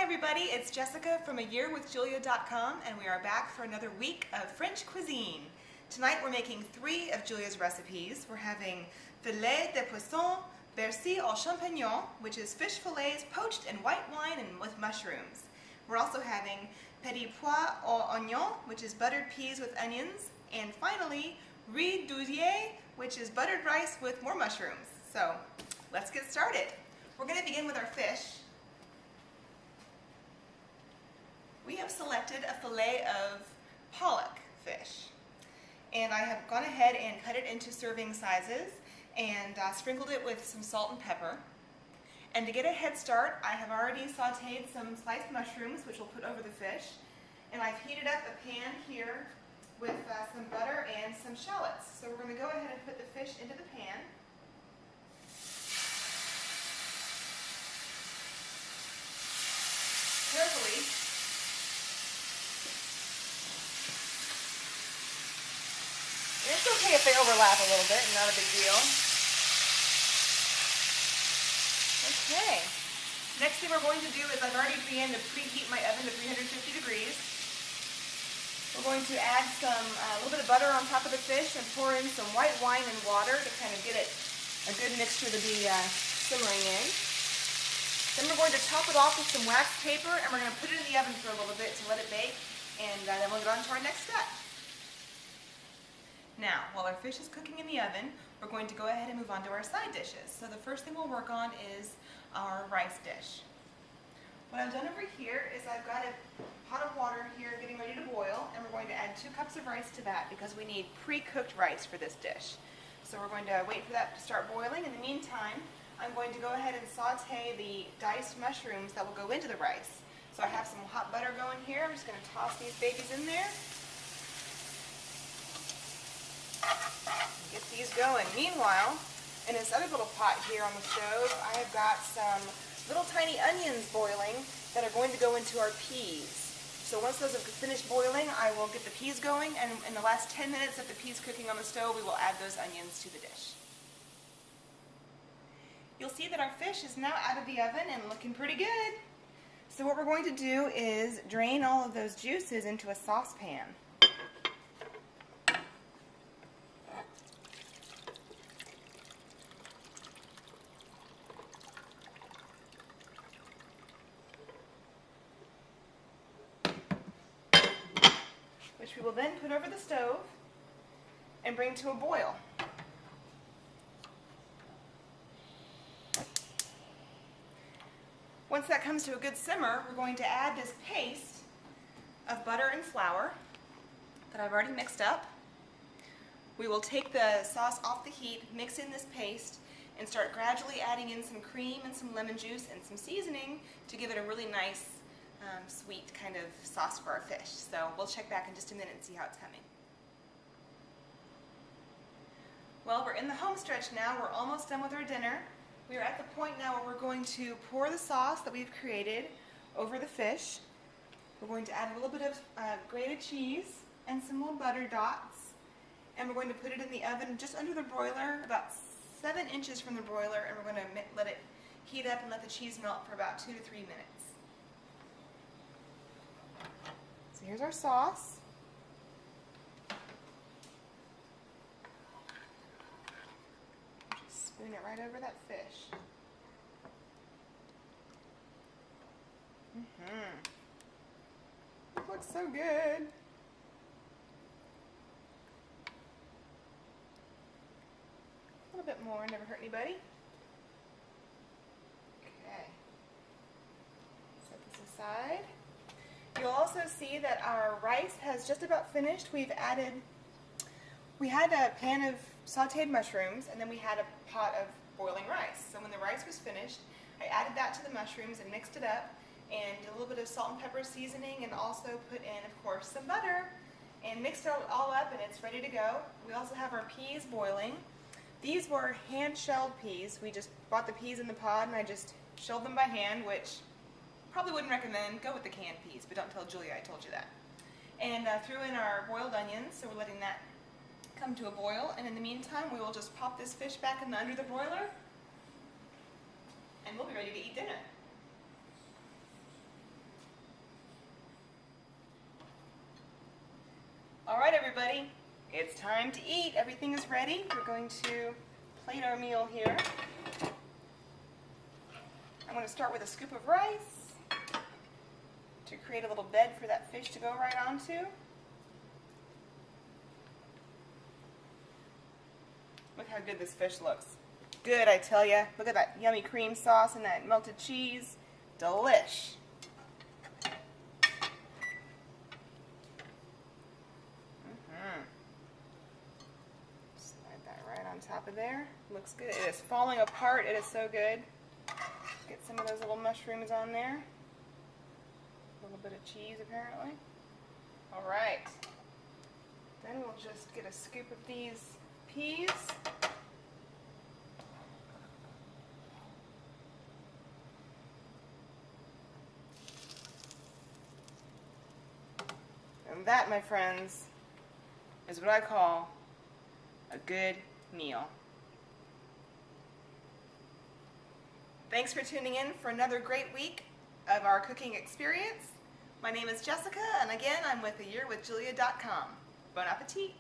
everybody, it's Jessica from ayearwithjulia.com and we are back for another week of French cuisine. Tonight we're making 3 of Julia's recipes. We're having filet de poisson berci aux champignons, which is fish fillets poached in white wine and with mushrooms. We're also having petit pois aux oignons, which is buttered peas with onions. And finally, riz douillet, which is buttered rice with more mushrooms. So let's get started. We're going to begin with our fish. We have selected a fillet of pollock fish, and I have gone ahead and cut it into serving sizes and sprinkled it with some salt and pepper. And to get a head start, I have already sauteed some sliced mushrooms, which we'll put over the fish, and I've heated up a pan here with some butter and some shallots. So we're going to go ahead and put the fish into the pan. Carefully. And it's okay if they overlap a little bit, not a big deal. Okay. Next thing we're going to do is I've already begun to preheat my oven to 350 degrees. We're going to add a little bit of butter on top of the fish and pour in some white wine and water to kind of get it a good mixture to be simmering in. Then we're going to top it off with some wax paper and we're going to put it in the oven for a little bit to let it bake, and then we'll get on to our next step. Now, while our fish is cooking in the oven, we're going to go ahead and move on to our side dishes. So the first thing we'll work on is our rice dish. What I've done over here is I've got a pot of water here getting ready to boil, and we're going to add 2 cups of rice to that because we need pre-cooked rice for this dish. So we're going to wait for that to start boiling. In the meantime, I'm going to go ahead and saute the diced mushrooms that will go into the rice. So I have some hot butter going here. I'm just going to toss these babies in there. Get these going. Meanwhile, in this other little pot here on the stove, I have got some little tiny onions boiling that are going to go into our peas. So once those have finished boiling, I will get the peas going, and in the last 10 minutes of the peas cooking on the stove, we will add those onions to the dish. You'll see that our fish is now out of the oven and looking pretty good. So what we're going to do is drain all of those juices into a saucepan. Which we will then put over the stove and bring to a boil. Once that comes to a good simmer, we're going to add this paste of butter and flour that I've already mixed up. We will take the sauce off the heat, mix in this paste, and start gradually adding in some cream and some lemon juice and some seasoning to give it a really nice sweet kind of sauce for our fish. So we'll check back in just a minute and see how it's coming. Well, we're in the home stretch now. We're almost done with our dinner. We are at the point now where we're going to pour the sauce that we've created over the fish. We're going to add a little bit of grated cheese and some little butter dots. And we're going to put it in the oven just under the broiler, about 7 inches from the broiler, and we're going to let it heat up and let the cheese melt for about 2 to 3 minutes. So here's our sauce. Just spoon it right over that fish. Looks so good. A little bit more, never hurt anybody. Okay. Set this aside. You'll also see that our rice has just about finished. We had a pan of sauteed mushrooms, and then we had a pot of boiling rice. So when the rice was finished, I added that to the mushrooms and mixed it up, and did a little bit of salt and pepper seasoning, and also put in, of course, some butter, and mixed it all up, and it's ready to go. We also have our peas boiling. These were hand-shelled peas. We just bought the peas in the pod, and I just shelled them by hand, which probably wouldn't recommend. Go with the canned peas, but don't tell Julia I told you that. And threw in our boiled onions, so we're letting that come to a boil. And in the meantime, we will just pop this fish back under the broiler, and we'll be ready to eat dinner. All right, everybody, it's time to eat. Everything is ready. We're going to plate our meal here. I'm going to start with a scoop of rice to create a little bed for that fish to go right onto. Look how good this fish looks. Good, I tell ya. Look at that yummy cream sauce and that melted cheese. Delish. Slide that right on top of there. Looks good. It is falling apart. It is so good. Get some of those little mushrooms on there. A little bit of cheese, apparently. All right. Then we'll just get a scoop of these peas. And that, my friends, is what I call a good meal. Thanks for tuning in for another great week of our cooking experience. My name is Jessica, and again, I'm with AYearWithJulia.com. Bon appetit!